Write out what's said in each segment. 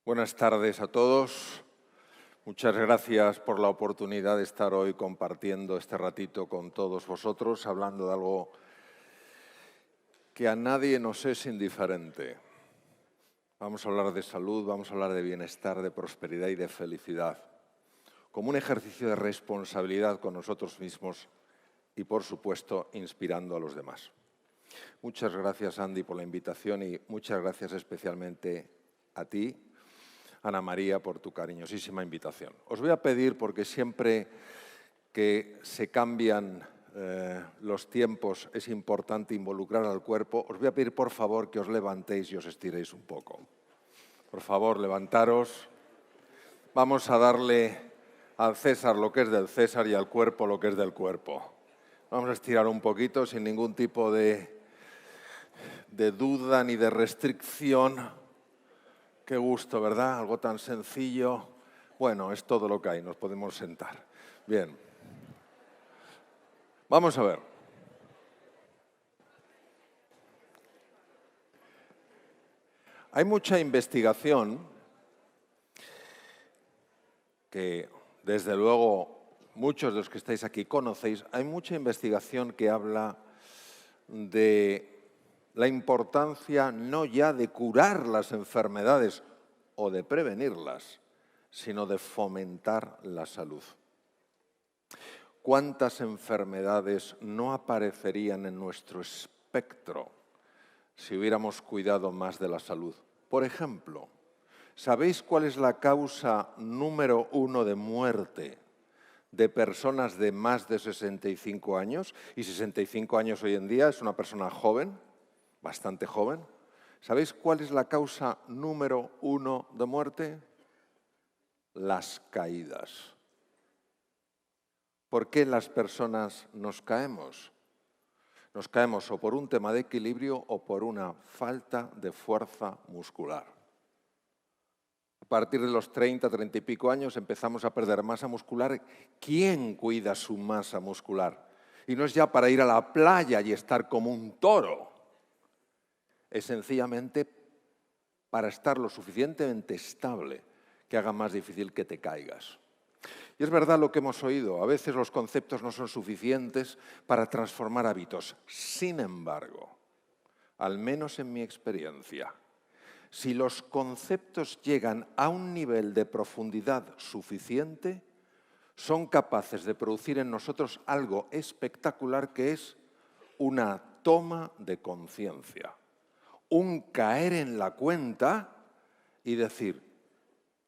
Buenas tardes a todos. Muchas gracias por la oportunidad de estar hoy compartiendo este ratito con todos vosotros, hablando de algo que a nadie nos es indiferente. Vamos a hablar de salud, vamos a hablar de bienestar, de prosperidad y de felicidad, como un ejercicio de responsabilidad con nosotros mismos y, por supuesto, inspirando a los demás. Muchas gracias, Andy, por la invitación y muchas gracias especialmente a ti, Ana María, por tu cariñosísima invitación. Os voy a pedir, porque siempre que se cambian los tiempos es importante involucrar al cuerpo, os voy a pedir, por favor, que os levantéis y os estiréis un poco. Por favor, levantaros. Vamos a darle al César lo que es del César y al cuerpo lo que es del cuerpo. Vamos a estirar un poquito sin ningún tipo de duda ni de restricción. Qué gusto, ¿verdad? Algo tan sencillo. Bueno, es todo lo que hay, nos podemos sentar. Bien. Vamos a ver. Hay mucha investigación que, desde luego, muchos de los que estáis aquí conocéis. Hay mucha investigación que habla de la importancia no ya de curar las enfermedades o de prevenirlas, sino de fomentar la salud. ¿Cuántas enfermedades no aparecerían en nuestro espectro si hubiéramos cuidado más de la salud? Por ejemplo, ¿sabéis cuál es la causa número 1 de muerte de personas de más de 65 años? Y 65 años hoy en día es una persona joven, bastante joven. ¿Sabéis cuál es la causa número 1 de muerte? Las caídas. ¿Por qué las personas nos caemos? Nos caemos o por un tema de equilibrio o por una falta de fuerza muscular. A partir de los 30, 30 y pico años empezamos a perder masa muscular. ¿Quién cuida su masa muscular? Y no es ya para ir a la playa y estar como un toro. Es sencillamente para estar lo suficientemente estable que haga más difícil que te caigas. Y es verdad lo que hemos oído, a veces los conceptos no son suficientes para transformar hábitos. Sin embargo, al menos en mi experiencia, si los conceptos llegan a un nivel de profundidad suficiente, son capaces de producir en nosotros algo espectacular que es una toma de conciencia. Un caer en la cuenta y decir,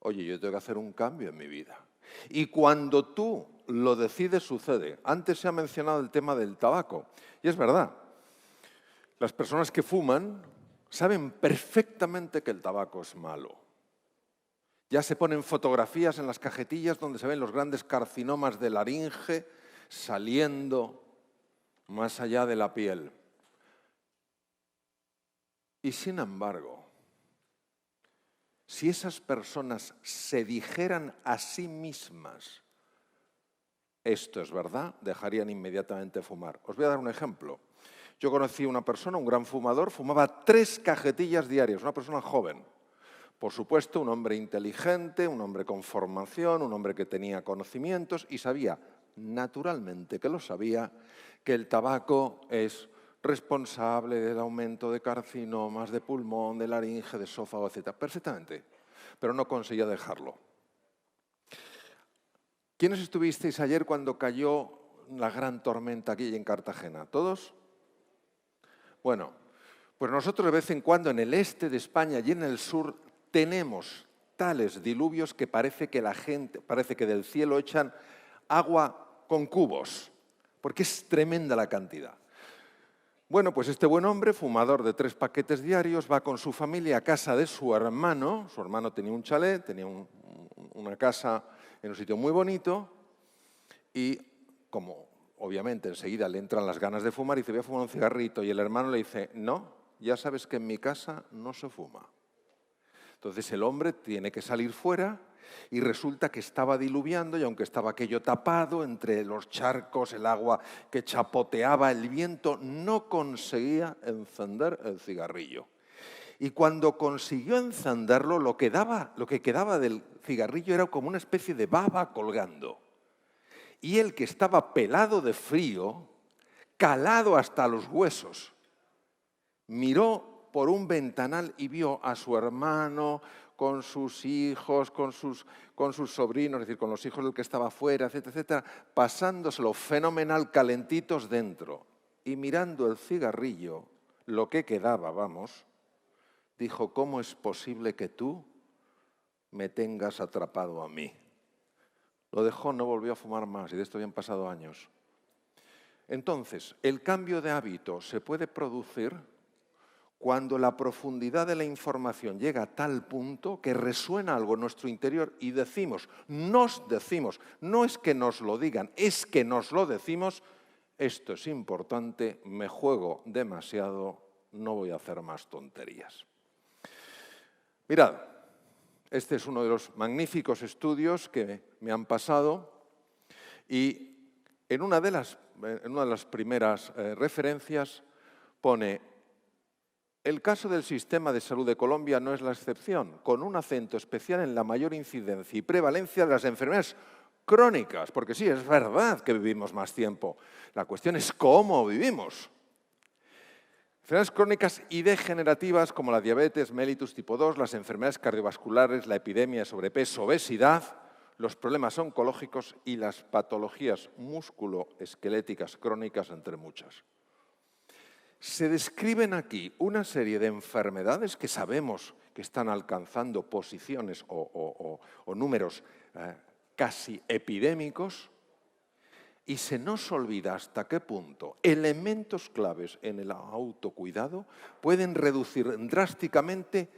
oye, yo tengo que hacer un cambio en mi vida. Y cuando tú lo decides, sucede. Antes se ha mencionado el tema del tabaco. Y es verdad, las personas que fuman saben perfectamente que el tabaco es malo. Ya se ponen fotografías en las cajetillas donde se ven los grandes carcinomas de laringe saliendo más allá de la piel. Y sin embargo, si esas personas se dijeran a sí mismas, esto es verdad, dejarían inmediatamente fumar. Os voy a dar un ejemplo. Yo conocí a una persona, un gran fumador, fumaba 3 cajetillas diarias, una persona joven. Por supuesto, un hombre inteligente, un hombre con formación, un hombre que tenía conocimientos y sabía, naturalmente que lo sabía, que el tabaco es responsable del aumento de carcinomas, de pulmón, de laringe, de esófago, etc. Perfectamente, pero no conseguía dejarlo. ¿Quiénes estuvisteis ayer cuando cayó la gran tormenta aquí en Cartagena? ¿Todos? Bueno, pues nosotros de vez en cuando en el este de España y en el sur tenemos tales diluvios que parece que del cielo echan agua con cubos, porque es tremenda la cantidad. Bueno, pues este buen hombre, fumador de 3 paquetes diarios, va con su familia a casa de su hermano tenía un chalet, tenía una casa en un sitio muy bonito y como obviamente enseguida le entran las ganas de fumar, dice, voy a fumar un cigarrito y el hermano le dice, no, ya sabes que en mi casa no se fuma. Entonces el hombre tiene que salir fuera y resulta que estaba diluviando y aunque estaba aquello tapado entre los charcos, el agua que chapoteaba, el viento, no conseguía encender el cigarrillo. Y cuando consiguió encenderlo, lo que quedaba del cigarrillo era como una especie de baba colgando. Y él, que estaba pelado de frío, calado hasta los huesos, miró por un ventanal y vio a su hermano con sus hijos, con sus sobrinos, es decir, con los hijos del que estaba fuera, etcétera, etcétera, pasándoselo fenomenal, calentitos dentro. Y mirando el cigarrillo, lo que quedaba, vamos, dijo, ¿cómo es posible que tú me tengas atrapado a mí? Lo dejó, no volvió a fumar más, y de esto habían pasado años. Entonces, el cambio de hábito se puede producir cuando la profundidad de la información llega a tal punto que resuena algo en nuestro interior y nos decimos, no es que nos lo digan, es que nos lo decimos, esto es importante, me juego demasiado, no voy a hacer más tonterías. Mirad, este es uno de los magníficos estudios que me han pasado y en una de las primeras referencias pone: el caso del sistema de salud de Colombia no es la excepción, con un acento especial en la mayor incidencia y prevalencia de las enfermedades crónicas, porque sí, es verdad que vivimos más tiempo. La cuestión es cómo vivimos. Enfermedades crónicas y degenerativas como la diabetes mellitus tipo 2, las enfermedades cardiovasculares, la epidemia de sobrepeso, obesidad, los problemas oncológicos y las patologías músculo-esqueléticas crónicas, entre muchas. Se describen aquí una serie de enfermedades que sabemos que están alcanzando posiciones o números casi epidémicos, y se nos olvida hasta qué punto elementos claves en el autocuidado pueden reducir drásticamente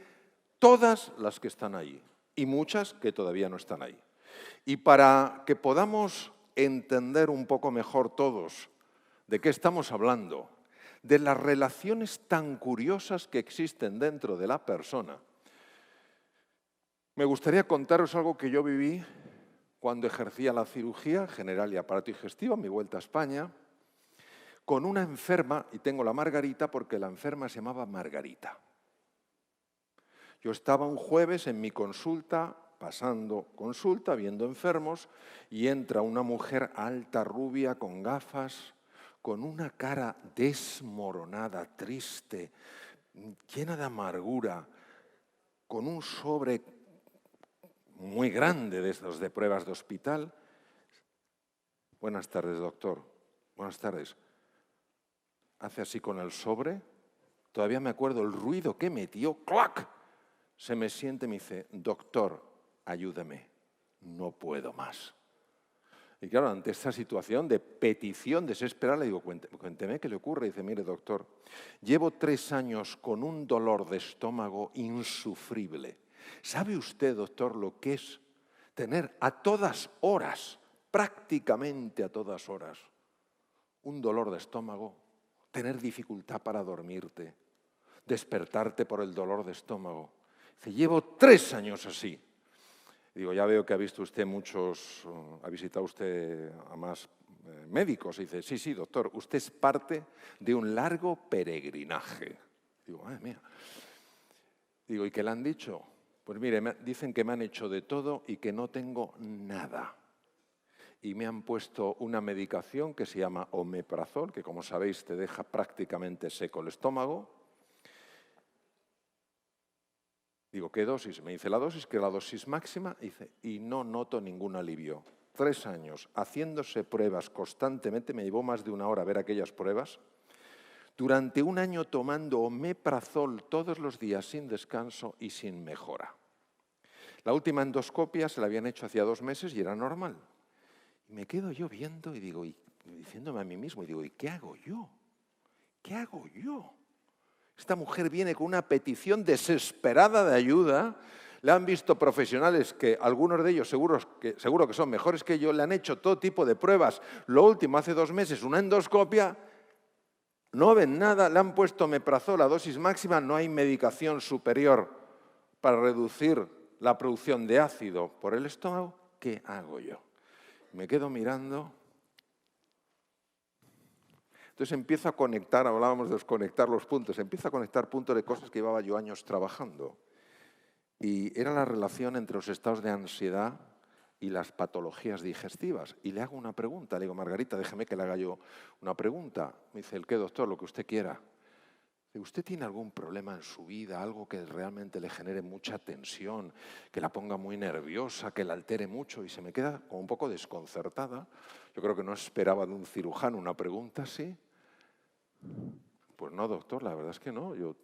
todas las que están ahí y muchas que todavía no están ahí. Y para que podamos entender un poco mejor todos de qué estamos hablando, de las relaciones tan curiosas que existen dentro de la persona, me gustaría contaros algo que yo viví cuando ejercía la cirugía general y aparato digestivo, a mi vuelta a España, con una enferma, y tengo la Margarita porque la enferma se llamaba Margarita. Yo estaba un jueves en mi consulta, pasando consulta, viendo enfermos, y entra una mujer alta, rubia, con gafas, con una cara desmoronada, triste, llena de amargura, con un sobre muy grande de estos de pruebas de hospital. Buenas tardes, doctor. Buenas tardes. Hace así con el sobre. Todavía me acuerdo el ruido que metió. ¡Clac! Se me siente y me dice, doctor, ayúdeme. No puedo más. Y claro, ante esta situación de petición desesperada, le digo, cuénteme qué le ocurre. Y dice, mire, doctor, llevo 3 años con un dolor de estómago insufrible. ¿Sabe usted, doctor, lo que es tener a todas horas, prácticamente a todas horas, un dolor de estómago, tener dificultad para dormirte, despertarte por el dolor de estómago? Dice, llevo 3 años así. Digo, ya veo que ha visto usted ha visitado usted a más médicos. Y dice, sí, doctor, usted es parte de un largo peregrinaje. Digo, madre mía. Digo, ¿y qué le han dicho? Pues mire, dicen que me han hecho de todo y que no tengo nada. Y me han puesto una medicación que se llama omeprazol, que como sabéis te deja prácticamente seco el estómago. Digo, ¿qué dosis? Me dice la dosis, que es la dosis máxima, y no noto ningún alivio. 3 años haciéndose pruebas constantemente, me llevó más de 1 hora ver aquellas pruebas. Durante 1 año tomando omeprazol todos los días sin descanso y sin mejora. La última endoscopia se la habían hecho hacía 2 meses y era normal. Y me quedo yo viendo y digo, diciéndome a mí mismo, y digo, ¿y qué hago yo? ¿Qué hago yo? Esta mujer viene con una petición desesperada de ayuda. Le han visto profesionales que algunos de ellos seguro que son mejores que yo, le han hecho todo tipo de pruebas. Lo último, hace 2 meses, una endoscopia, no ven nada, le han puesto omeprazol, la dosis máxima, no hay medicación superior para reducir la producción de ácido por el estómago. ¿Qué hago yo? Me quedo mirando. Entonces empiezo a conectar, hablábamos de desconectar los puntos, empiezo a conectar puntos de cosas que llevaba yo años trabajando. Y era la relación entre los estados de ansiedad y las patologías digestivas. Y le hago una pregunta, le digo, Margarita, déjeme que le haga yo una pregunta. Me dice, ¿el qué, doctor? Lo que usted quiera. ¿Usted tiene algún problema en su vida, algo que realmente le genere mucha tensión, que la ponga muy nerviosa, que la altere mucho? Y se me queda como un poco desconcertada. Yo creo que no esperaba de un cirujano una pregunta así. Pues no, doctor, la verdad es que no. Yo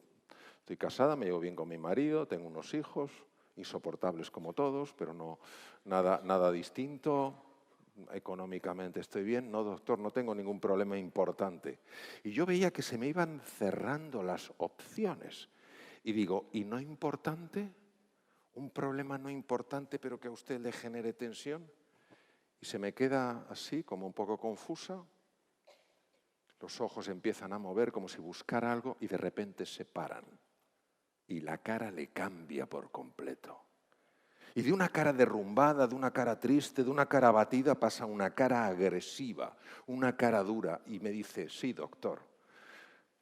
estoy casada, me llevo bien con mi marido, tengo unos hijos, insoportables como todos, pero no nada distinto. Económicamente estoy bien. No, doctor, no tengo ningún problema importante. Y yo veía que se me iban cerrando las opciones. Y digo, ¿y no importante? ¿Un problema no importante pero que a usted le genere tensión? Y se me queda así, como un poco confusa. Los ojos empiezan a mover como si buscara algo y de repente se paran. Y la cara le cambia por completo. Y de una cara derrumbada, de una cara triste, de una cara abatida, pasa a una cara agresiva, una cara dura. Y me dice, sí, doctor,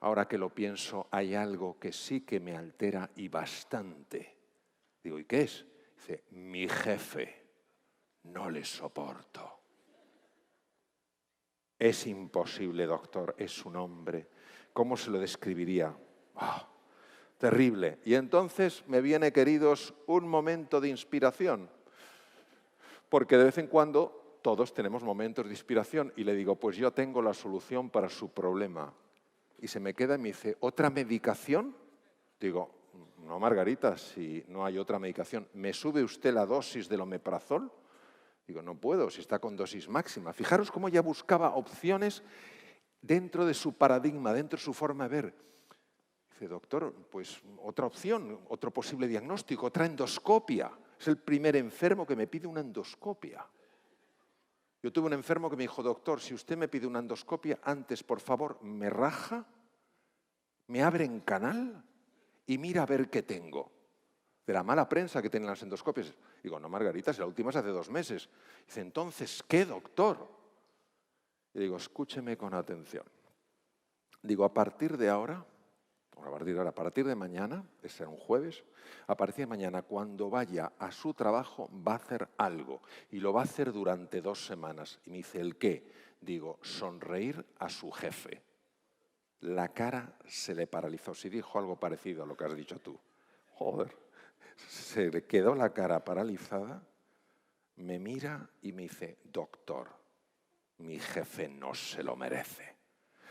ahora que lo pienso, hay algo que sí que me altera y bastante. Digo, ¿y qué es? Dice, mi jefe, no le soporto. Es imposible, doctor, es un hombre. ¿Cómo se lo describiría? ¡Oh! Terrible. Y entonces me viene, queridos, un momento de inspiración. Porque de vez en cuando todos tenemos momentos de inspiración y le digo, pues yo tengo la solución para su problema. Y se me queda y me dice, ¿otra medicación? Digo, no, Margarita, si no hay otra medicación. ¿Me sube usted la dosis del omeprazol? Digo, no puedo, si está con dosis máxima. Fijaros cómo ella buscaba opciones dentro de su paradigma, dentro de su forma de ver. Dice, doctor, pues otra opción, otro posible diagnóstico, otra endoscopia. Es el primer enfermo que me pide una endoscopia. Yo tuve un enfermo que me dijo, doctor, si usted me pide una endoscopia, antes, por favor, me raja, me abre en canal y mira a ver qué tengo. De la mala prensa que tienen las endoscopias. Digo, no, Margarita, si la última es hace 2 meses. Dice, entonces, ¿qué, doctor? Y digo, escúcheme con atención. Digo, a partir de mañana, ese será un jueves, a partir de mañana, cuando vaya a su trabajo, va a hacer algo. Y lo va a hacer durante 2 semanas. Y me dice, ¿el qué? Digo, sonreír a su jefe. La cara se le paralizó. Si dijo algo parecido a lo que has dicho tú. Joder. Se le quedó la cara paralizada, me mira y me dice, doctor, mi jefe no se lo merece.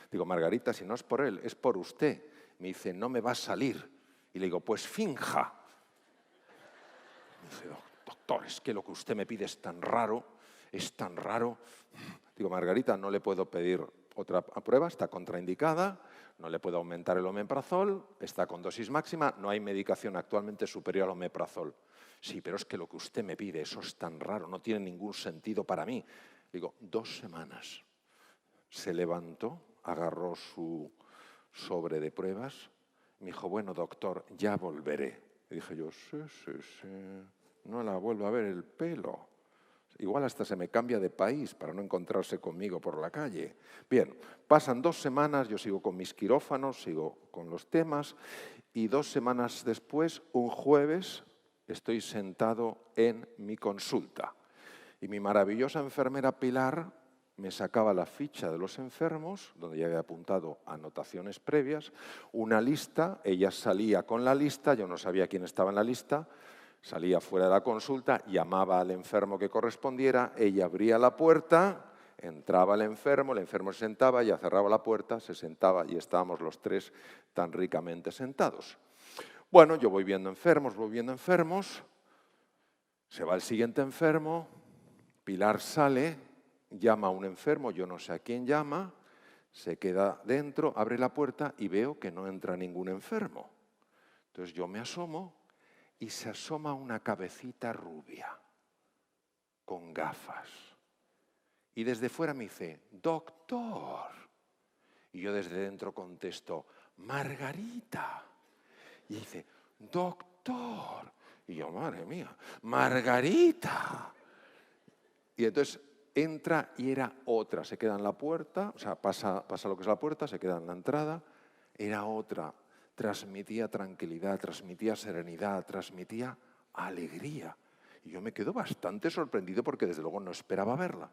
Digo, Margarita, si no es por él, es por usted. Me dice, no me va a salir. Y le digo, pues finja. Me dice, doctor, es que lo que usted me pide es tan raro, es tan raro. Digo, Margarita, no le puedo pedir otra prueba, está contraindicada, no le puedo aumentar el omeprazol, está con dosis máxima, no hay medicación actualmente superior al omeprazol. Sí, pero es que lo que usted me pide, eso es tan raro, no tiene ningún sentido para mí. Digo, 2 semanas. Se levantó, agarró su sobre de pruebas, me dijo, bueno, doctor, ya volveré. Y dije yo, sí, no la vuelvo a ver el pelo. Igual hasta se me cambia de país para no encontrarse conmigo por la calle. Bien, pasan 2 semanas, yo sigo con mis quirófanos, sigo con los temas, y 2 semanas después, un jueves, estoy sentado en mi consulta. Y mi maravillosa enfermera Pilar me sacaba la ficha de los enfermos, donde ya había apuntado anotaciones previas, una lista, ella salía con la lista, yo no sabía quién estaba en la lista, salía fuera de la consulta, llamaba al enfermo que correspondiera, ella abría la puerta, entraba el enfermo se sentaba, ella cerraba la puerta, se sentaba y estábamos los 3 tan ricamente sentados. Bueno, yo voy viendo enfermos, se va el siguiente enfermo, Pilar sale, llama a un enfermo, yo no sé a quién llama, se queda dentro, abre la puerta y veo que no entra ningún enfermo. Entonces yo me asomo y se asoma una cabecita rubia, con gafas. Y desde fuera me dice, doctor. Y yo desde dentro contesto, Margarita. Y dice, doctor. Y yo, madre mía, Margarita. Y entonces entra y era otra. Se queda en la puerta, o sea, pasa lo que es la puerta, se queda en la entrada, era otra. Transmitía tranquilidad, transmitía serenidad, transmitía alegría. Y yo me quedo bastante sorprendido porque desde luego no esperaba verla.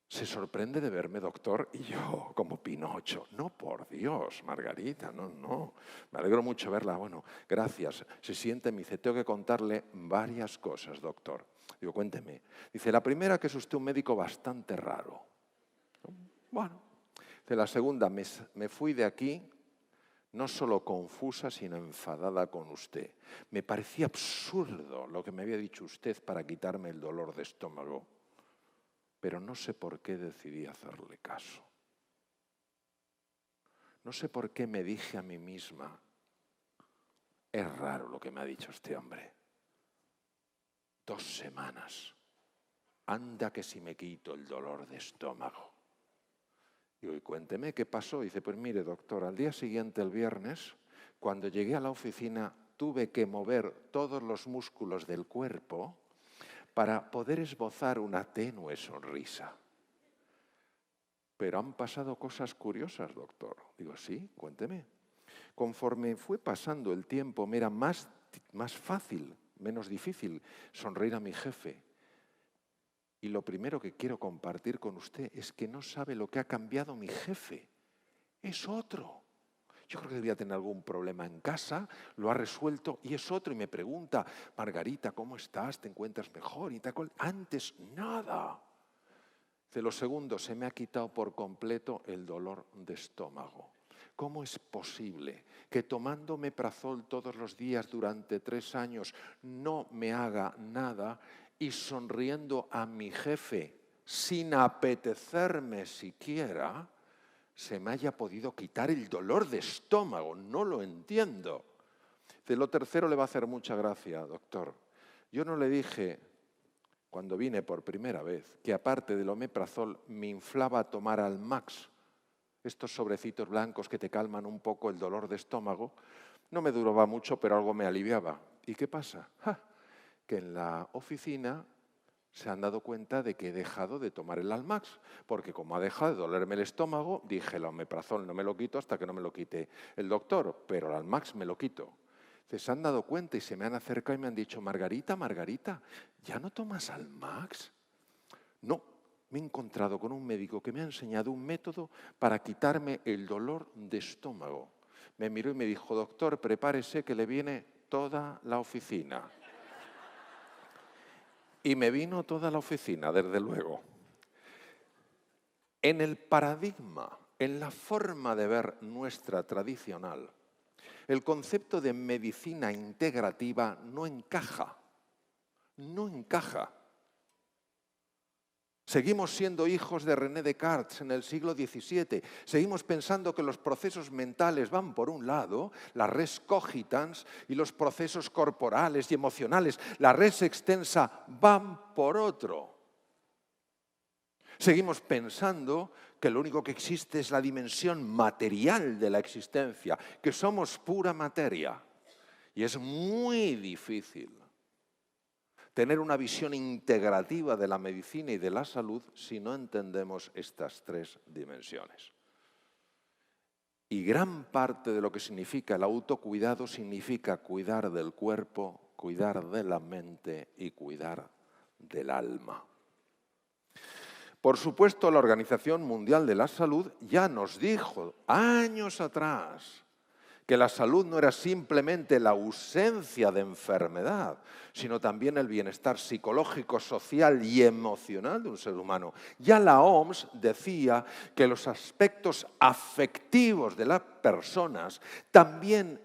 Se sorprende de verme, doctor, y yo como Pinocho. No, por Dios, Margarita, no. Me alegro mucho verla. Bueno, gracias. Se siente, me dice, tengo que contarle varias cosas, doctor. Digo, cuénteme. Dice, la primera, que es usted un médico bastante raro. Bueno. Dice, la segunda, me fui de aquí no solo confusa, sino enfadada con usted. Me parecía absurdo lo que me había dicho usted para quitarme el dolor de estómago. Pero no sé por qué decidí hacerle caso. No sé por qué me dije a mí misma, es raro lo que me ha dicho este hombre. 2 semanas. Anda que si me quito el dolor de estómago. Y cuénteme qué pasó. Dice, pues mire, doctor, al día siguiente, el viernes, cuando llegué a la oficina, tuve que mover todos los músculos del cuerpo para poder esbozar una tenue sonrisa. Pero han pasado cosas curiosas, doctor. Digo, sí, cuénteme. Conforme fue pasando el tiempo, me era más fácil, menos difícil sonreír a mi jefe. Y lo primero que quiero compartir con usted es que no sabe lo que ha cambiado mi jefe. Es otro. Yo creo que debía tener algún problema en casa, lo ha resuelto y es otro. Y me pregunta, Margarita, ¿cómo estás? ¿Te encuentras mejor? Y tal cual. Antes, nada. De lo segundo, se me ha quitado por completo el dolor de estómago. ¿Cómo es posible que tomando omeprazol todos los días durante 3 años no me haga nada y sonriendo a mi jefe sin apetecerme siquiera se me haya podido quitar el dolor de estómago? No lo entiendo. De lo tercero le va a hacer mucha gracia, doctor. Yo no le dije, cuando vine por primera vez, que aparte del omeprazol me inflaba tomar Almax, estos sobrecitos blancos que te calman un poco el dolor de estómago. No me duraba mucho, pero algo me aliviaba. ¿Y qué pasa? Que en la oficina se han dado cuenta de que he dejado de tomar el Almax, porque como ha dejado de dolerme el estómago, dije, el omeprazol no me lo quito hasta que no me lo quite el doctor, pero el Almax me lo quito. Se han dado cuenta y se me han acercado y me han dicho, Margarita, ¿ya no tomas Almax? No, me he encontrado con un médico que me ha enseñado un método para quitarme el dolor de estómago. Me miró y me dijo, doctor, prepárese que le viene toda la oficina. Y me vino toda la oficina, desde luego. En el paradigma, en la forma de ver nuestra tradicional, el concepto de medicina integrativa no encaja. No encaja. Seguimos siendo hijos de René Descartes en el siglo XVII. Seguimos pensando que los procesos mentales van por un lado, la res cogitans, y los procesos corporales y emocionales, la res extensa, van por otro. Seguimos pensando que lo único que existe es la dimensión material de la existencia, que somos pura materia. Y es muy difícil tener una visión integrativa de la medicina y de la salud si no entendemos estas 3 dimensiones. Y gran parte de lo que significa el autocuidado significa cuidar del cuerpo, cuidar de la mente y cuidar del alma. Por supuesto, la Organización Mundial de la Salud ya nos dijo años atrás que la salud no era simplemente la ausencia de enfermedad, sino también el bienestar psicológico, social y emocional de un ser humano. Ya la OMS decía que los aspectos afectivos de las personas también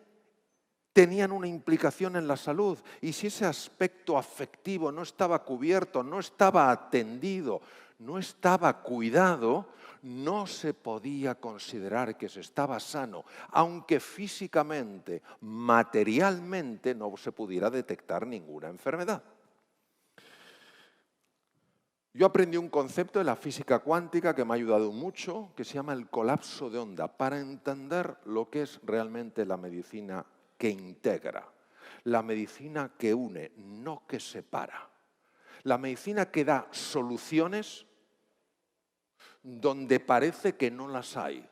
tenían una implicación en la salud. Y si ese aspecto afectivo no estaba cubierto, no estaba atendido, no estaba cuidado, no se podía considerar que se estaba sano, aunque físicamente, materialmente, no se pudiera detectar ninguna enfermedad. Yo aprendí un concepto de la física cuántica que me ha ayudado mucho, que se llama el colapso de onda, para entender lo que es realmente la medicina que integra, la medicina que une, no que separa. La medicina que da soluciones donde parece que no las hay.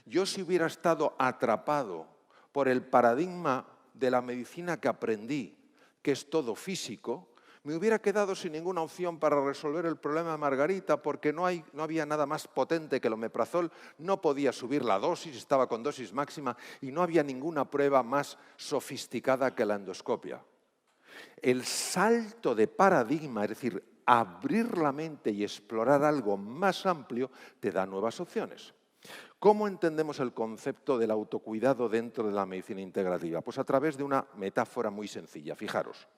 Yo, si hubiera estado atrapado por el paradigma de la medicina que aprendí, que es todo físico, me hubiera quedado sin ninguna opción para resolver el problema de Margarita, porque no había nada más potente que el omeprazol, no podía subir la dosis, estaba con dosis máxima y no había ninguna prueba más sofisticada que la endoscopia. El salto de paradigma, es decir, abrir la mente y explorar algo más amplio, te da nuevas opciones. ¿Cómo entendemos el concepto del autocuidado dentro de la medicina integrativa? Pues a través de una metáfora muy sencilla. Fijaros,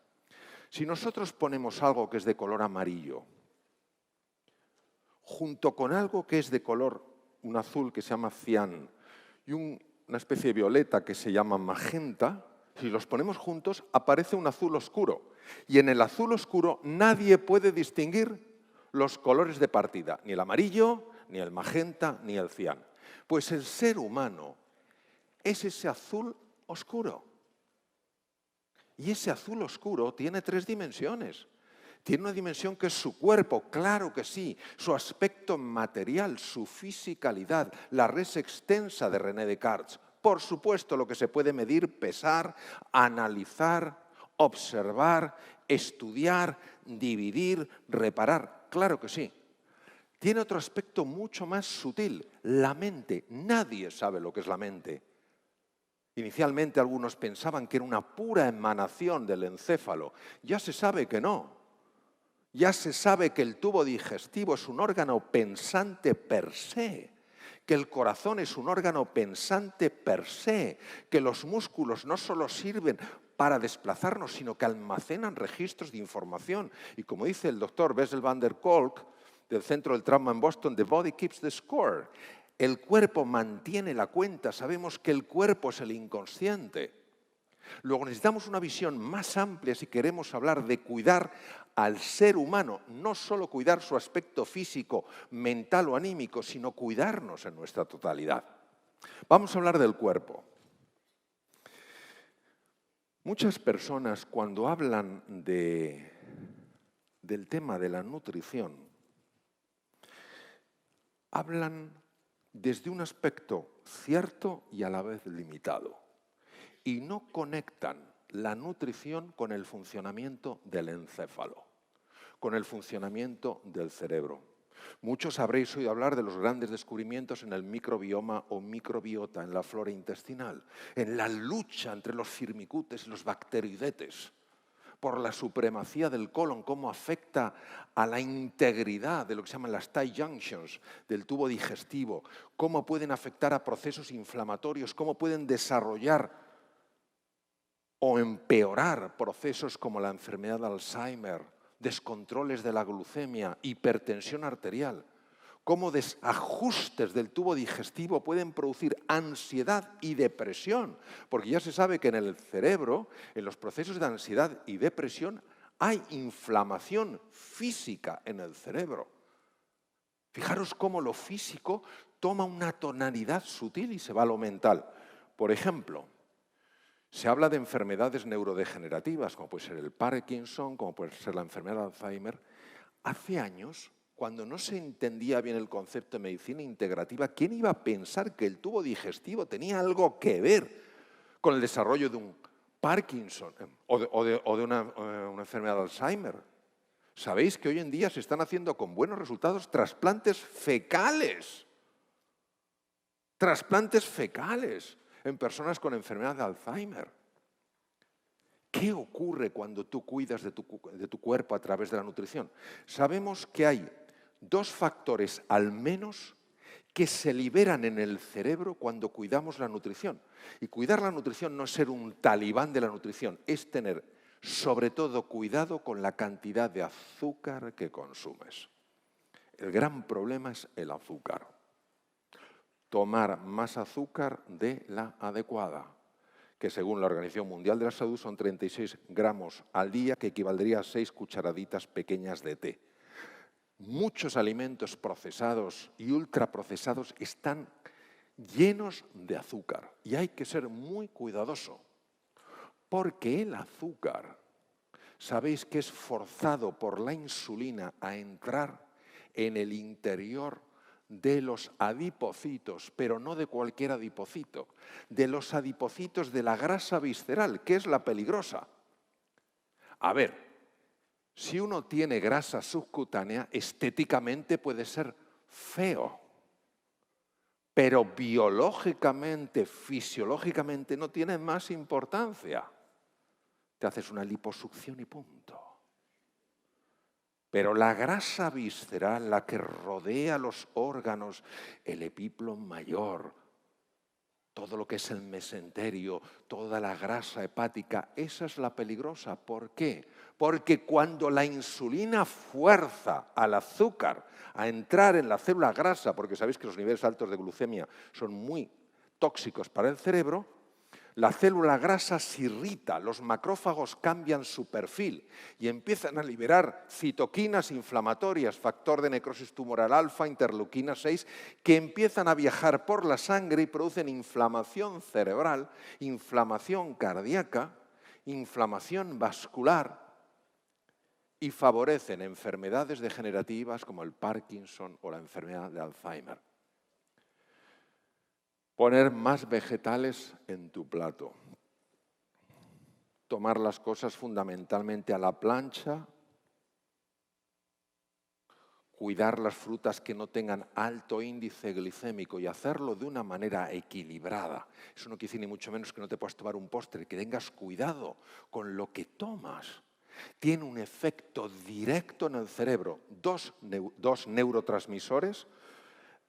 si nosotros ponemos algo que es de color amarillo, junto con algo que es de color, un azul que se llama cian, y una especie de violeta que se llama magenta, si los ponemos juntos, aparece un azul oscuro. Y en el azul oscuro nadie puede distinguir los colores de partida, ni el amarillo, ni el magenta, ni el cian. Pues el ser humano es ese azul oscuro. Y ese azul oscuro tiene 3 dimensiones. Tiene una dimensión que es su cuerpo, claro que sí, su aspecto material, su fisicalidad, la res extensa de René Descartes. Por supuesto, lo que se puede medir, pesar, analizar, observar, estudiar, dividir, reparar, claro que sí. Tiene otro aspecto mucho más sutil, la mente. Nadie sabe lo que es la mente. Inicialmente algunos pensaban que era una pura emanación del encéfalo. Ya se sabe que no. Ya se sabe que el tubo digestivo es un órgano pensante per se, que el corazón es un órgano pensante per se, que los músculos no solo sirven para desplazarnos, sino que almacenan registros de información. Y como dice el doctor Bessel van der Kolk, del Centro del Trauma en Boston, the body keeps the score. El cuerpo mantiene la cuenta, sabemos que el cuerpo es el inconsciente. Luego necesitamos una visión más amplia si queremos hablar de cuidar al ser humano, no solo cuidar su aspecto físico, mental o anímico, sino cuidarnos en nuestra totalidad. Vamos a hablar del cuerpo. Muchas personas cuando hablan del tema de la nutrición, hablan desde un aspecto cierto y a la vez limitado. Y no conectan la nutrición con el funcionamiento del encéfalo, con el funcionamiento del cerebro. Muchos habréis oído hablar de los grandes descubrimientos en el microbioma o microbiota, en la flora intestinal, en la lucha entre los firmicutes y los bacteroidetes, por la supremacía del colon, cómo afecta a la integridad de lo que se llaman las tight junctions del tubo digestivo, cómo pueden afectar a procesos inflamatorios, cómo pueden desarrollar o empeorar procesos como la enfermedad de Alzheimer, descontroles de la glucemia, hipertensión arterial, cómo desajustes del tubo digestivo pueden producir ansiedad y depresión, porque ya se sabe que en el cerebro, en los procesos de ansiedad y depresión, hay inflamación física en el cerebro. Fijaros cómo lo físico toma una tonalidad sutil y se va a lo mental. Por ejemplo, se habla de enfermedades neurodegenerativas, como puede ser el Parkinson, como puede ser la enfermedad de Alzheimer. Hace años, cuando no se entendía bien el concepto de medicina integrativa, ¿quién iba a pensar que el tubo digestivo tenía algo que ver con el desarrollo de un Parkinson o de una enfermedad de Alzheimer? ¿Sabéis que hoy en día se están haciendo con buenos resultados trasplantes fecales? Trasplantes fecales en personas con enfermedad de Alzheimer. ¿Qué ocurre cuando tú cuidas de tu cuerpo a través de la nutrición? Sabemos que hay 2 factores al menos que se liberan en el cerebro cuando cuidamos la nutrición. Y cuidar la nutrición no es ser un talibán de la nutrición, es tener sobre todo cuidado con la cantidad de azúcar que consumes. El gran problema es el azúcar. Tomar más azúcar de la adecuada, que según la Organización Mundial de la Salud son 36 gramos al día, que equivaldría a 6 cucharaditas pequeñas de té. Muchos alimentos procesados y ultraprocesados están llenos de azúcar y hay que ser muy cuidadoso, porque el azúcar ¿Sabéis que es forzado por la insulina a entrar en el interior de los adipocitos, pero no de cualquier adipocito, de los adipocitos de la grasa visceral, que es la peligrosa? A ver, si uno tiene grasa subcutánea, estéticamente puede ser feo, pero biológicamente, fisiológicamente no tiene más importancia. Te haces una liposucción y punto. Pero la grasa visceral, la que rodea los órganos, el epiplon mayor, todo lo que es el mesenterio, toda la grasa hepática, esa es la peligrosa. ¿Por qué? Porque cuando la insulina fuerza al azúcar a entrar en la célula grasa, porque sabéis que los niveles altos de glucemia son muy tóxicos para el cerebro, la célula grasa se irrita, los macrófagos cambian su perfil y empiezan a liberar citoquinas inflamatorias, factor de necrosis tumoral alfa, interleuquina 6, que empiezan a viajar por la sangre y producen inflamación cerebral, inflamación cardíaca, inflamación vascular y favorecen enfermedades degenerativas como el Parkinson o la enfermedad de Alzheimer. Poner más vegetales en tu plato. Tomar las cosas fundamentalmente a la plancha. Cuidar las frutas que no tengan alto índice glicémico y hacerlo de una manera equilibrada. Eso no quiere decir ni mucho menos que no te puedas tomar un postre, que tengas cuidado con lo que tomas. Tiene un efecto directo en el cerebro. Dos neurotransmisores,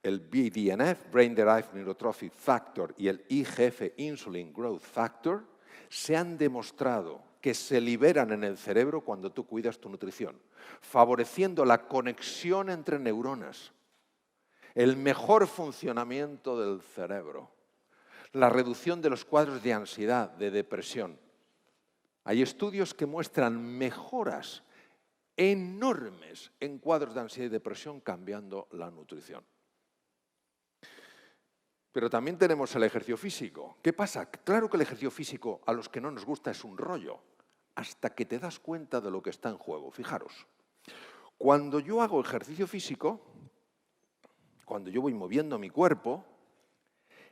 el BDNF, Brain Derived Neurotrophic Factor, y el IGF, Insulin Growth Factor, se han demostrado que se liberan en el cerebro cuando tú cuidas tu nutrición, favoreciendo la conexión entre neuronas, el mejor funcionamiento del cerebro, la reducción de los cuadros de ansiedad, de depresión. Hay estudios que muestran mejoras enormes en cuadros de ansiedad y depresión cambiando la nutrición. Pero también tenemos el ejercicio físico. ¿Qué pasa? Claro que el ejercicio físico a los que no nos gusta es un rollo, hasta que te das cuenta de lo que está en juego. Fijaros, cuando yo hago ejercicio físico, cuando yo voy moviendo mi cuerpo,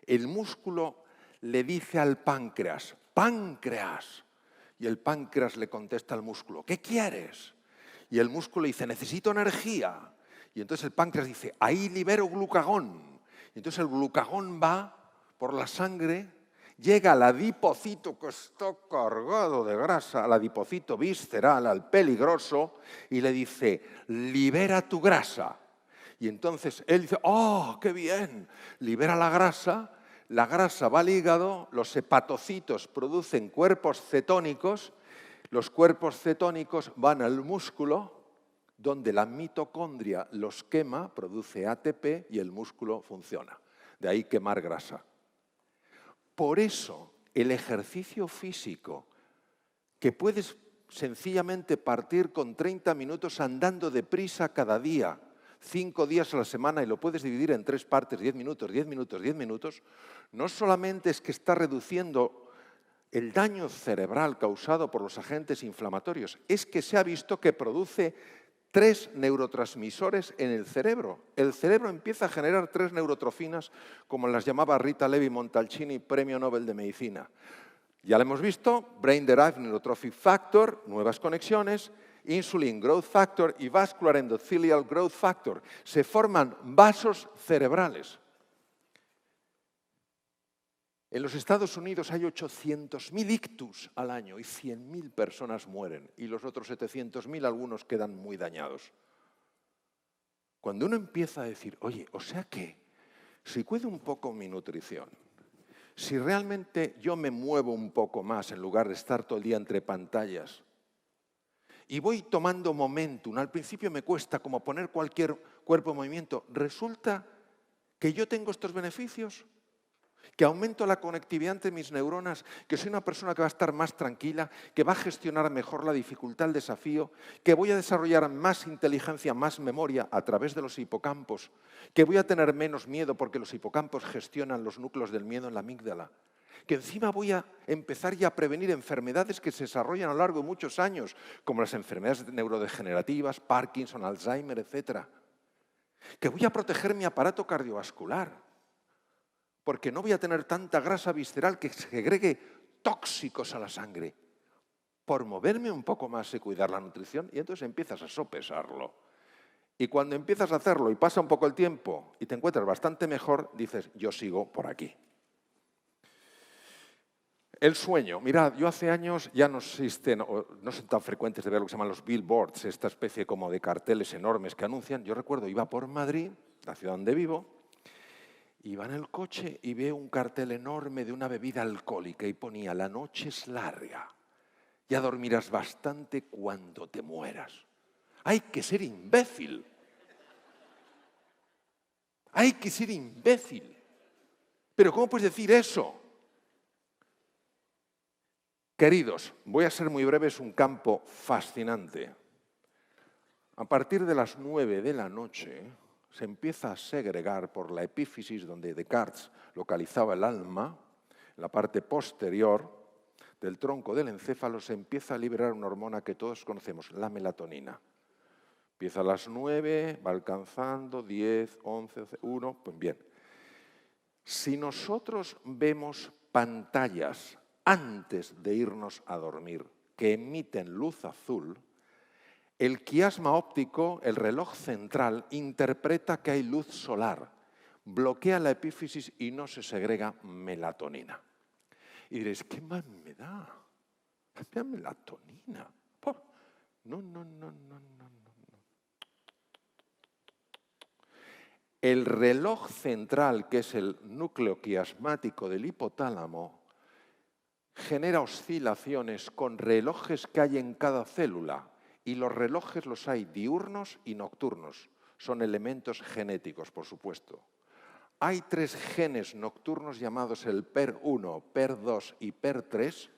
el músculo le dice al páncreas, ¡páncreas! Y el páncreas le contesta al músculo, ¿qué quieres? Y el músculo dice, necesito energía. Y entonces el páncreas dice, ahí libero glucagón. Y entonces el glucagón va por la sangre, llega al adipocito que está cargado de grasa, al adipocito visceral, al peligroso, y le dice, libera tu grasa. Y entonces él dice, ¡oh, qué bien! Libera la grasa va al hígado, los hepatocitos producen cuerpos cetónicos, los cuerpos cetónicos van al músculo, donde la mitocondria los quema, produce ATP y el músculo funciona. De ahí quemar grasa. Por eso, el ejercicio físico, que puedes sencillamente partir con 30 minutos andando deprisa cada día, 5 días a la semana, y lo puedes dividir en 3 partes, 10 minutos, 10 minutos, 10 minutos, no solamente es que está reduciendo el daño cerebral causado por los agentes inflamatorios, es que se ha visto que produce 3 neurotransmisores en el cerebro. El cerebro empieza a generar 3 neurotrofinas, como las llamaba Rita Levi Montalcini, Premio Nobel de Medicina. Ya lo hemos visto, Brain Derived Neurotrophic Factor, nuevas conexiones, Insulin Growth Factor y Vascular Endothelial Growth Factor. Se forman vasos cerebrales. En los Estados Unidos hay 800.000 ictus al año y 100.000 personas mueren. Y los otros 700.000, algunos quedan muy dañados. Cuando uno empieza a decir, oye, o sea que, si cuido un poco mi nutrición, si realmente yo me muevo un poco más en lugar de estar todo el día entre pantallas, y voy tomando momentum, al principio me cuesta como poner cualquier cuerpo en movimiento, resulta que yo tengo estos beneficios, que aumento la conectividad entre mis neuronas, que soy una persona que va a estar más tranquila, que va a gestionar mejor la dificultad, el desafío, que voy a desarrollar más inteligencia, más memoria a través de los hipocampos, que voy a tener menos miedo porque los hipocampos gestionan los núcleos del miedo en la amígdala. que encima voy a empezar ya a prevenir enfermedades que se desarrollan a lo largo de muchos años, como las enfermedades neurodegenerativas, Parkinson, Alzheimer, etc. Que voy a proteger mi aparato cardiovascular, porque no voy a tener tanta grasa visceral que segregue tóxicos a la sangre, por moverme un poco más y cuidar la nutrición, y entonces empiezas a sopesarlo. Y cuando empiezas a hacerlo y pasa un poco el tiempo y te encuentras bastante mejor, dices, yo sigo por aquí. El sueño. Mirad, yo hace años ya no existen, no son tan frecuentes de ver lo que se llaman los billboards, esta especie como de carteles enormes que anuncian. Yo recuerdo, iba por Madrid, la ciudad donde vivo, iba en el coche y veo un cartel enorme de una bebida alcohólica y ponía, la noche es larga, ya dormirás bastante cuando te mueras. Hay que ser imbécil. Hay que ser imbécil. Pero ¿cómo puedes decir eso? Queridos, voy a ser muy breve, es un campo fascinante. A partir de las 9 de la noche se empieza a segregar por la epífisis donde Descartes localizaba el alma, en la parte posterior del tronco del encéfalo se empieza a liberar una hormona que todos conocemos, la melatonina. Empieza a las 9, va alcanzando 10, 11, 1, pues bien. Si nosotros vemos pantallas antes de irnos a dormir que emiten luz azul, el quiasma óptico, el reloj central, interpreta que hay luz solar, bloquea la epífisis y no se segrega melatonina. Y diréis, ¿qué más me da? ¿Qué melatonina? No. El reloj central, que es el núcleo quiasmático del hipotálamo, genera oscilaciones con relojes que hay en cada célula. Y los relojes los hay diurnos y nocturnos. Son elementos genéticos, por supuesto. Hay 3 genes nocturnos llamados el PER1, PER2 y PER3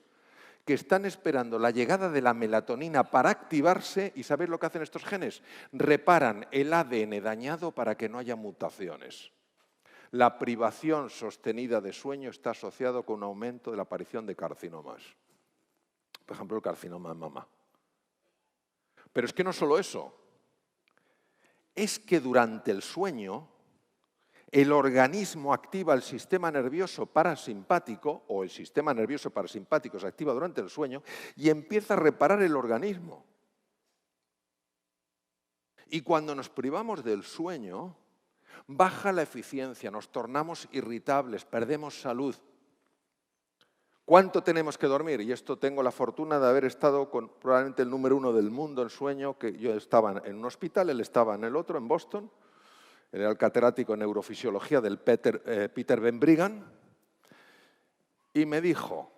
que están esperando la llegada de la melatonina para activarse. ¿Y sabéis lo que hacen estos genes? Reparan el ADN dañado para que no haya mutaciones. La privación sostenida de sueño está asociado con un aumento de la aparición de carcinomas. Por ejemplo, el carcinoma de mama. Pero es que no solo eso. Es que durante el sueño el organismo activa el sistema nervioso parasimpático, o el sistema nervioso parasimpático se activa durante el sueño y empieza a reparar el organismo. Y cuando nos privamos del sueño, baja la eficiencia, nos tornamos irritables, perdemos salud. ¿Cuánto tenemos que dormir? Y esto tengo la fortuna de haber estado con probablemente el número 1 del mundo en sueño, que yo estaba en un hospital, él estaba en el otro, en Boston. Él era el catedrático en neurofisiología del Peter Ben Brigham, y me dijo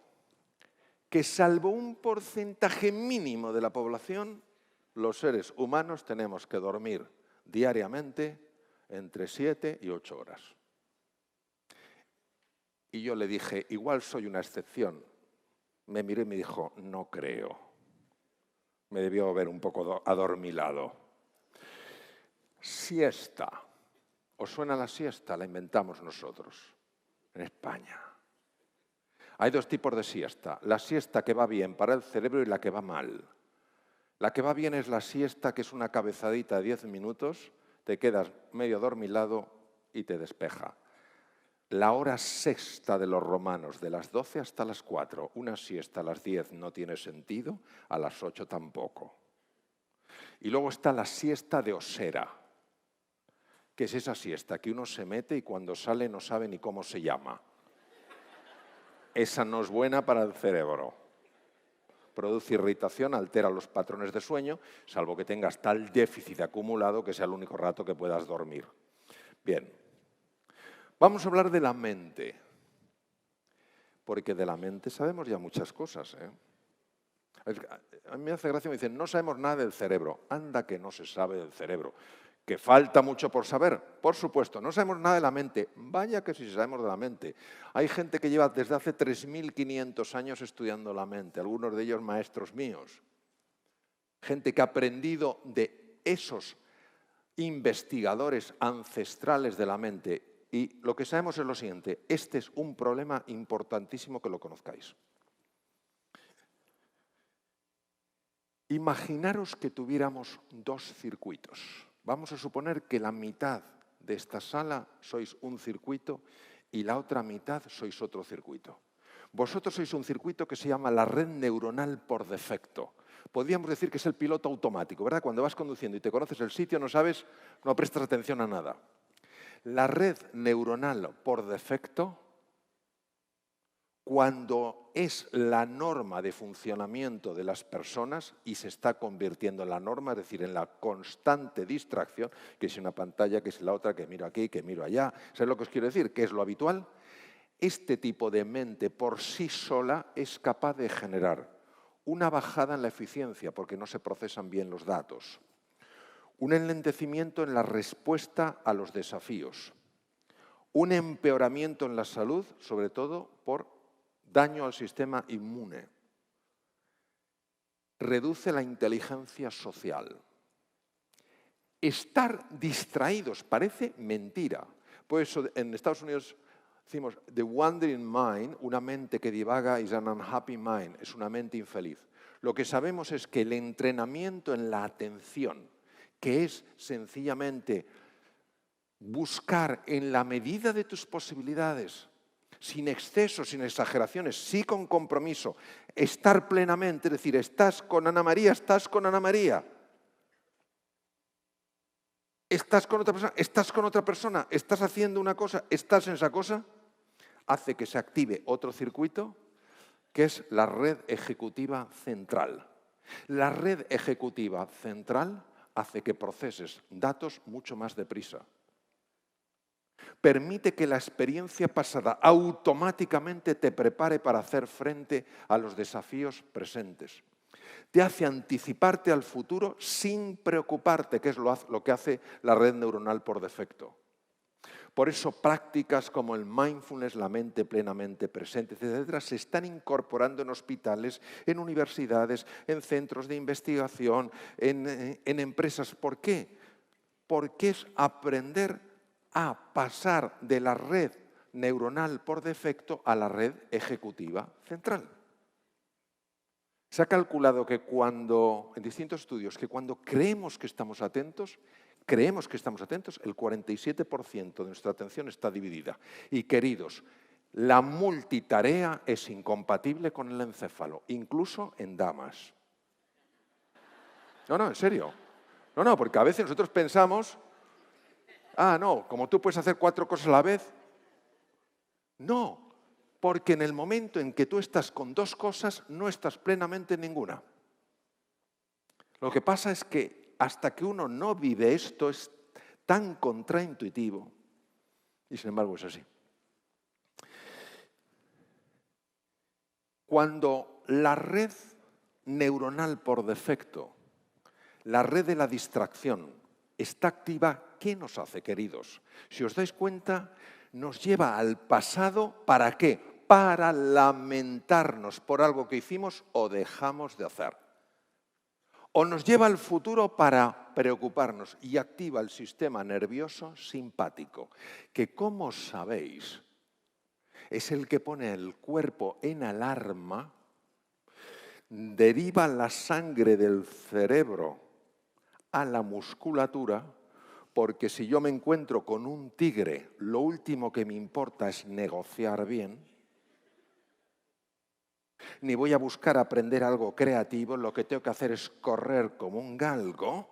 que salvo un porcentaje mínimo de la población, los seres humanos tenemos que dormir diariamente entre 7 y 8 horas. Y yo le dije, igual soy una excepción. Me miró y me dijo, no creo. Me debió ver un poco adormilado. Siesta. ¿Os suena la siesta? La inventamos nosotros, en España. Hay 2 tipos de siesta. La siesta que va bien para el cerebro y la que va mal. La que va bien es la siesta que es una cabezadita de 10 minutos, te quedas medio adormilado y te despeja. La hora sexta de los romanos, de las 12 hasta las 4, una siesta a las 10 no tiene sentido, a las 8 tampoco. Y luego está la siesta de osera, que es esa siesta que uno se mete y cuando sale no sabe ni cómo se llama. Esa no es buena para el cerebro. Produce irritación, altera los patrones de sueño, salvo que tengas tal déficit acumulado que sea el único rato que puedas dormir. Bien, vamos a hablar de la mente, porque de la mente sabemos ya muchas cosas, ¿eh? A mí me hace gracia, me dicen, no sabemos nada del cerebro. Anda que no se sabe del cerebro. ¿Que falta mucho por saber? Por supuesto, no sabemos nada de la mente. Vaya que sí sabemos de la mente. Hay gente que lleva desde hace 3.500 años estudiando la mente, algunos de ellos maestros míos. Gente que ha aprendido de esos investigadores ancestrales de la mente. Y lo que sabemos es lo siguiente, este es un problema importantísimo que lo conozcáis. Imaginaros que tuviéramos dos circuitos. Vamos a suponer que la mitad de esta sala sois un circuito y la otra mitad sois otro circuito. Vosotros sois un circuito que se llama la red neuronal por defecto. Podríamos decir que es el piloto automático, ¿verdad? Cuando vas conduciendo y te conoces el sitio, no sabes, no prestas atención a nada. La red neuronal por defecto, cuando es la norma de funcionamiento de las personas y se está convirtiendo en la norma, es decir, en la constante distracción, que es una pantalla, que es la otra, que miro aquí, que miro allá. ¿Sabes lo que os quiero decir? ¿Qué es lo habitual? Este tipo de mente por sí sola es capaz de generar una bajada en la eficiencia porque no se procesan bien los datos, un enlentecimiento en la respuesta a los desafíos, un empeoramiento en la salud, sobre todo por daño al sistema inmune, reduce la inteligencia social. Estar distraídos parece mentira. Por eso en Estados Unidos decimos, the wandering mind, una mente que divaga, is an unhappy mind, es una mente infeliz. Lo que sabemos es que el entrenamiento en la atención, que es sencillamente buscar en la medida de tus posibilidades, sin excesos, sin exageraciones, sí con compromiso, estar plenamente, es decir, estás con Ana María, estás con Ana María. Estás con otra persona, estás con otra persona, estás haciendo una cosa, estás en esa cosa, hace que se active otro circuito, que es la red ejecutiva central. La red ejecutiva central hace que proceses datos mucho más deprisa. Permite que la experiencia pasada automáticamente te prepare para hacer frente a los desafíos presentes. Te hace anticiparte al futuro sin preocuparte, que es lo que hace la red neuronal por defecto. Por eso prácticas como el mindfulness, la mente plenamente presente, etcétera, se están incorporando en hospitales, en universidades, en centros de investigación, en empresas. ¿Por qué? Porque es aprender a pasar de la red neuronal por defecto a la red ejecutiva central. Se ha calculado que en distintos estudios, que cuando creemos que estamos atentos, el 47% de nuestra atención está dividida. Y queridos, la multitarea es incompatible con el encéfalo, incluso en damas. No, en serio. No, porque a veces nosotros pensamos, no, como tú puedes hacer 4 cosas a la vez. No, porque en el momento en que tú estás con 2 cosas, no estás plenamente en ninguna. Lo que pasa es que hasta que uno no vive esto es tan contraintuitivo y sin embargo es así. Cuando la red neuronal por defecto, la red de la distracción, está activa, ¿qué nos hace, queridos? Si os dais cuenta, nos lleva al pasado, ¿para qué? Para lamentarnos por algo que hicimos o dejamos de hacer. O nos lleva al futuro para preocuparnos y activa el sistema nervioso simpático, que, como sabéis, es el que pone el cuerpo en alarma, deriva la sangre del cerebro a la musculatura, porque si yo me encuentro con un tigre, lo último que me importa es negociar bien, ni voy a buscar aprender algo creativo, lo que tengo que hacer es correr como un galgo,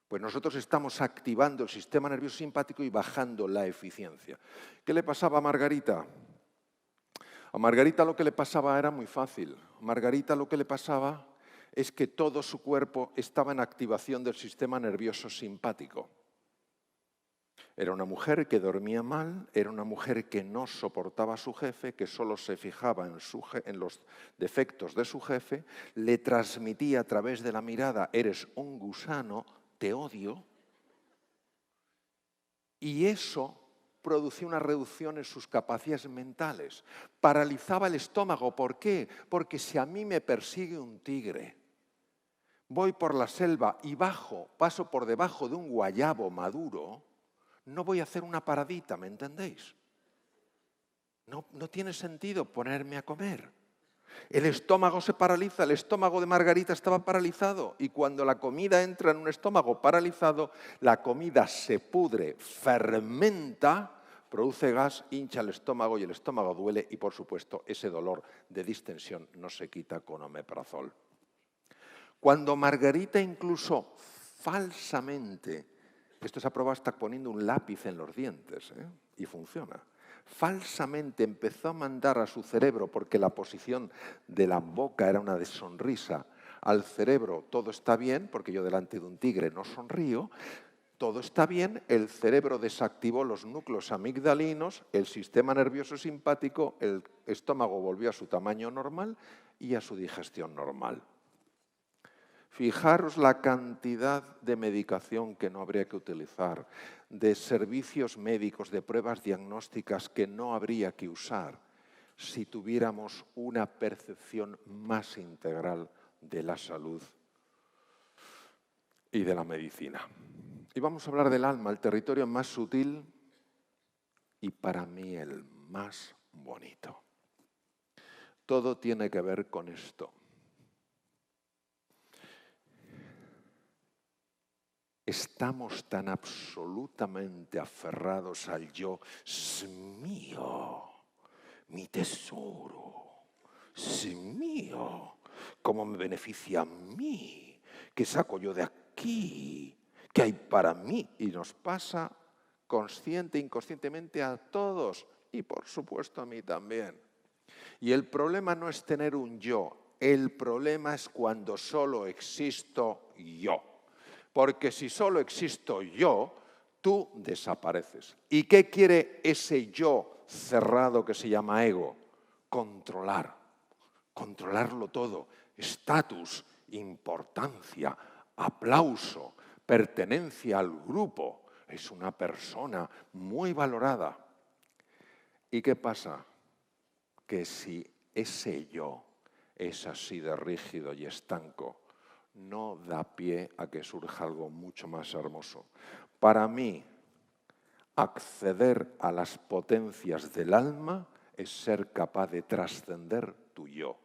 pues nosotros estamos activando el sistema nervioso simpático y bajando la eficiencia. ¿Qué le pasaba a Margarita? A Margarita lo que le pasaba era muy fácil. A Margarita lo que le pasaba es que todo su cuerpo estaba en activación del sistema nervioso simpático. Era una mujer que dormía mal, era una mujer que no soportaba a su jefe, que solo se fijaba en los defectos de su jefe, le transmitía a través de la mirada, eres un gusano, te odio, y eso producía una reducción en sus capacidades mentales. Paralizaba el estómago. ¿Por qué? Porque si a mí me persigue un tigre, voy por la selva y paso por debajo de un guayabo maduro, no voy a hacer una paradita, ¿me entendéis? No tiene sentido ponerme a comer. El estómago se paraliza, el estómago de Margarita estaba paralizado y cuando la comida entra en un estómago paralizado, la comida se pudre, fermenta, produce gas, hincha el estómago y el estómago duele y, por supuesto, ese dolor de distensión no se quita con omeprazol. Cuando Margarita incluso falsamente, esto se ha probado hasta poniendo un lápiz en los dientes, y funciona, falsamente empezó a mandar a su cerebro, porque la posición de la boca era una de sonrisa, al cerebro todo está bien, porque yo delante de un tigre no sonrío, todo está bien, el cerebro desactivó los núcleos amigdalinos, el sistema nervioso simpático, el estómago volvió a su tamaño normal y a su digestión normal. Fijaros la cantidad de medicación que no habría que utilizar, de servicios médicos, de pruebas diagnósticas que no habría que usar si tuviéramos una percepción más integral de la salud y de la medicina. Y vamos a hablar del alma, el territorio más sutil y para mí el más bonito. Todo tiene que ver con esto. Estamos tan absolutamente aferrados al yo, es mío, mi tesoro, es mío, cómo me beneficia a mí, qué saco yo de aquí, qué hay para mí. Y nos pasa consciente e inconscientemente a todos y por supuesto a mí también. Y el problema no es tener un yo, el problema es cuando solo existo yo. Porque si solo existo yo, tú desapareces. ¿Y qué quiere ese yo cerrado que se llama ego? Controlar. Controlarlo todo. Estatus, importancia, aplauso, pertenencia al grupo. Es una persona muy valorada. ¿Y qué pasa? Que si ese yo es así de rígido y estanco, no da pie a que surja algo mucho más hermoso. Para mí, acceder a las potencias del alma es ser capaz de trascender tu yo,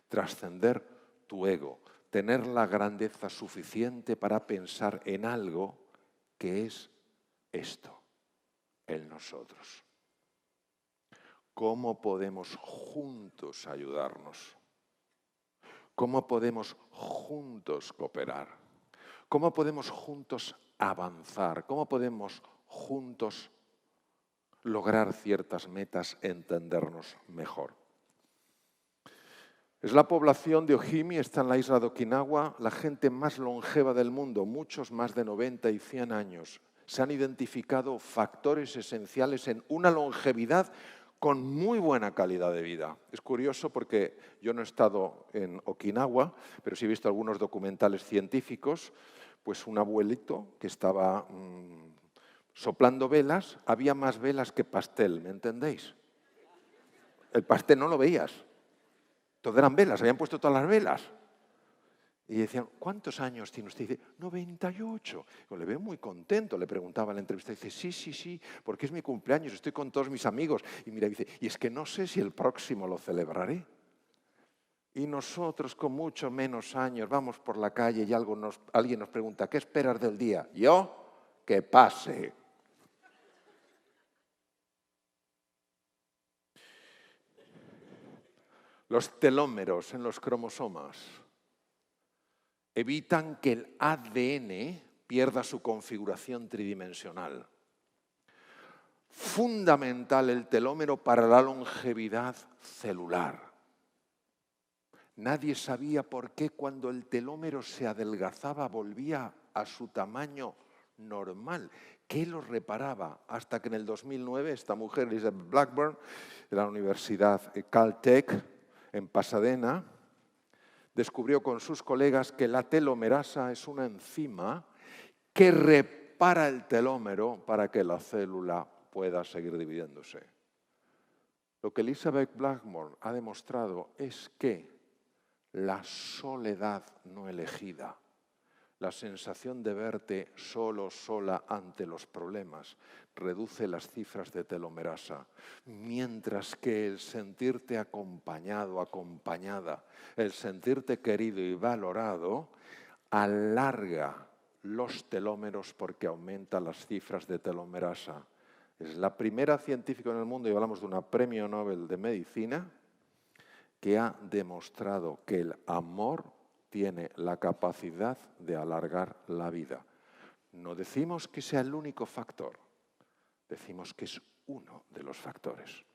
trascender tu ego, tener la grandeza suficiente para pensar en algo que es esto, el nosotros. ¿Cómo podemos juntos ayudarnos? ¿Cómo podemos juntos cooperar? ¿Cómo podemos juntos avanzar? ¿Cómo podemos juntos lograr ciertas metas, entendernos mejor? Es la población de Ojimi, está en la isla de Okinawa, la gente más longeva del mundo, muchos más de 90 y 100 años. Se han identificado factores esenciales en una longevidad con muy buena calidad de vida. Es curioso porque yo no he estado en Okinawa, pero sí he visto algunos documentales científicos, pues un abuelito que estaba soplando velas, había más velas que pastel, ¿me entendéis? El pastel no lo veías, todo eran velas, habían puesto todas las velas. Y decían, ¿cuántos años tiene usted? Y dice, 98. Yo le veo muy contento, le preguntaba en la entrevista. Y dice, sí, porque es mi cumpleaños, estoy con todos mis amigos. Y mira, dice, y es que no sé si el próximo lo celebraré. Y nosotros con mucho menos años vamos por la calle y alguien nos pregunta, ¿qué esperas del día? Yo, que pase. Los telómeros en los cromosomas evitan que el ADN pierda su configuración tridimensional. Fundamental el telómero para la longevidad celular. Nadie sabía por qué cuando el telómero se adelgazaba volvía a su tamaño normal. ¿Qué lo reparaba? Hasta que en el 2009 esta mujer, Elizabeth Blackburn, de la Universidad Caltech en Pasadena, descubrió con sus colegas que la telomerasa es una enzima que repara el telómero para que la célula pueda seguir dividiéndose. Lo que Elizabeth Blackburn ha demostrado es que la soledad no elegida, La sensación de verte solo, sola ante los problemas reduce las cifras de telomerasa, mientras que el sentirte acompañado, acompañada, el sentirte querido y valorado, alarga los telómeros porque aumenta las cifras de telomerasa. Es la primera científica en el mundo, y hablamos de una premio Nobel de Medicina, que ha demostrado que el amor tiene la capacidad de alargar la vida. No decimos que sea el único factor, decimos que es uno de los factores.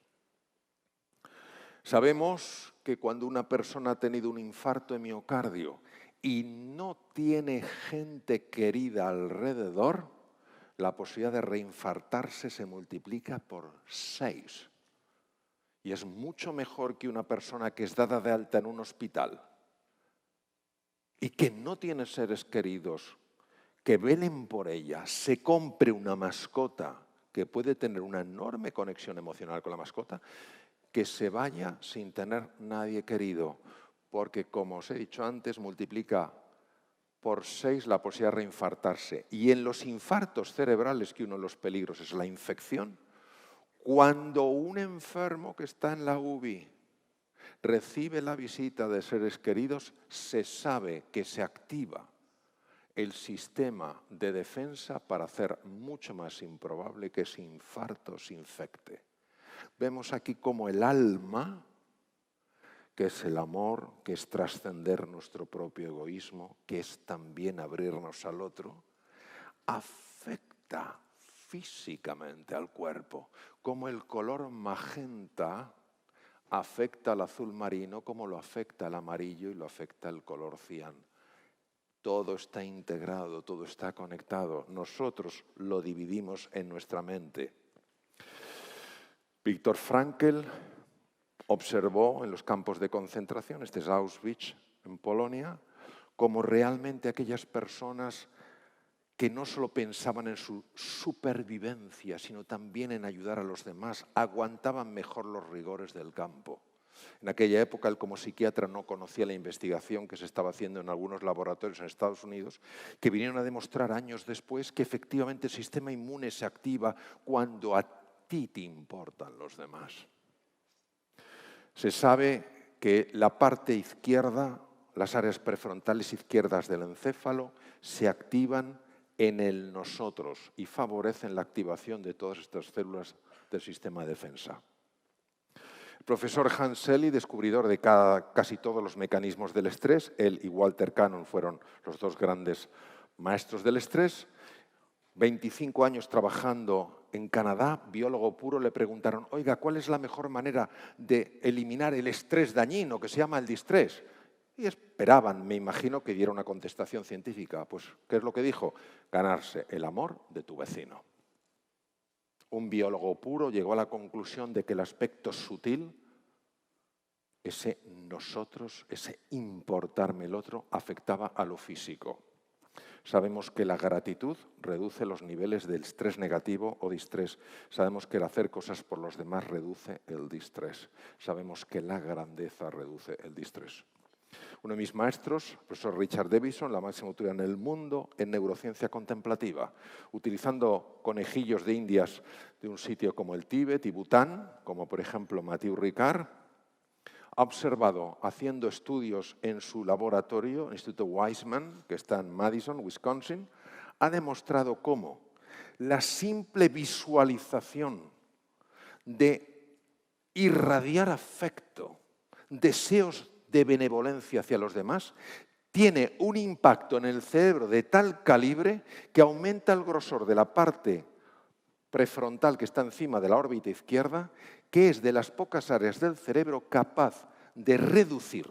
Sabemos que cuando una persona ha tenido un infarto de miocardio y no tiene gente querida alrededor, la posibilidad de reinfartarse se multiplica por 6. Y es mucho mejor que una persona que es dada de alta en un hospital y que no tiene seres queridos que velen por ella, se compre una mascota que puede tener una enorme conexión emocional con la mascota, que se vaya sin tener nadie querido, porque como os he dicho antes, multiplica por 6 la posibilidad de reinfartarse. Y en los infartos cerebrales, que uno de los peligros es la infección, cuando un enfermo que está en la UBI recibe la visita de seres queridos, se sabe que se activa el sistema de defensa para hacer mucho más improbable que ese infarto se infecte. Vemos aquí cómo el alma, que es el amor, que es trascender nuestro propio egoísmo, que es también abrirnos al otro, afecta físicamente al cuerpo, como el color magenta afecta al azul marino, como lo afecta el amarillo y lo afecta el color cian. Todo está integrado, todo está conectado. Nosotros lo dividimos en nuestra mente. Viktor Frankl observó en los campos de concentración, este es Auschwitz en Polonia, cómo realmente aquellas personas que no solo pensaban en su supervivencia, sino también en ayudar a los demás, aguantaban mejor los rigores del campo. En aquella época, él como psiquiatra no conocía la investigación que se estaba haciendo en algunos laboratorios en Estados Unidos, que vinieron a demostrar años después que efectivamente el sistema inmune se activa cuando a ti te importan los demás. Se sabe que la parte izquierda, las áreas prefrontales izquierdas del encéfalo, se activan en el nosotros y favorecen la activación de todas estas células del sistema de defensa. El profesor Hans Selye, descubridor de casi todos los mecanismos del estrés, él y Walter Cannon fueron los dos grandes maestros del estrés. 25 años trabajando en Canadá, biólogo puro, le preguntaron, oiga, ¿cuál es la mejor manera de eliminar el estrés dañino que se llama el distrés? Y esperaban, me imagino, que diera una contestación científica. Pues, ¿qué es lo que dijo? Ganarse el amor de tu vecino. Un biólogo puro llegó a la conclusión de que el aspecto sutil, ese nosotros, ese importarme el otro, afectaba a lo físico. Sabemos que la gratitud reduce los niveles del estrés negativo o distrés. Sabemos que el hacer cosas por los demás reduce el distrés. Sabemos que la grandeza reduce el distrés. Uno de mis maestros, el profesor Richard Davidson, la máxima autoridad en el mundo en neurociencia contemplativa, utilizando conejillos de indias de un sitio como el Tíbet y Bután, como por ejemplo Mathieu Ricard, ha observado, haciendo estudios en su laboratorio, el Instituto Weizmann, que está en Madison, Wisconsin, ha demostrado cómo la simple visualización de irradiar afecto, deseos de benevolencia hacia los demás, tiene un impacto en el cerebro de tal calibre que aumenta el grosor de la parte prefrontal que está encima de la órbita izquierda, que es de las pocas áreas del cerebro capaz de reducir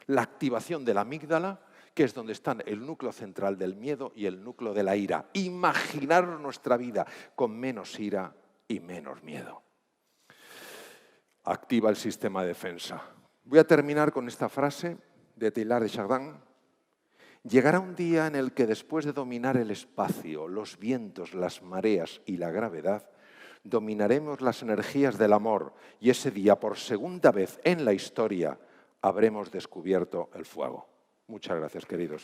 la activación de la amígdala, que es donde están el núcleo central del miedo y el núcleo de la ira. Imaginar nuestra vida con menos ira y menos miedo. Activa el sistema de defensa. Voy a terminar con esta frase de Teilhard de Chardin. Llegará un día en el que después de dominar el espacio, los vientos, las mareas y la gravedad, dominaremos las energías del amor y ese día, por segunda vez en la historia, habremos descubierto el fuego. Muchas gracias, queridos.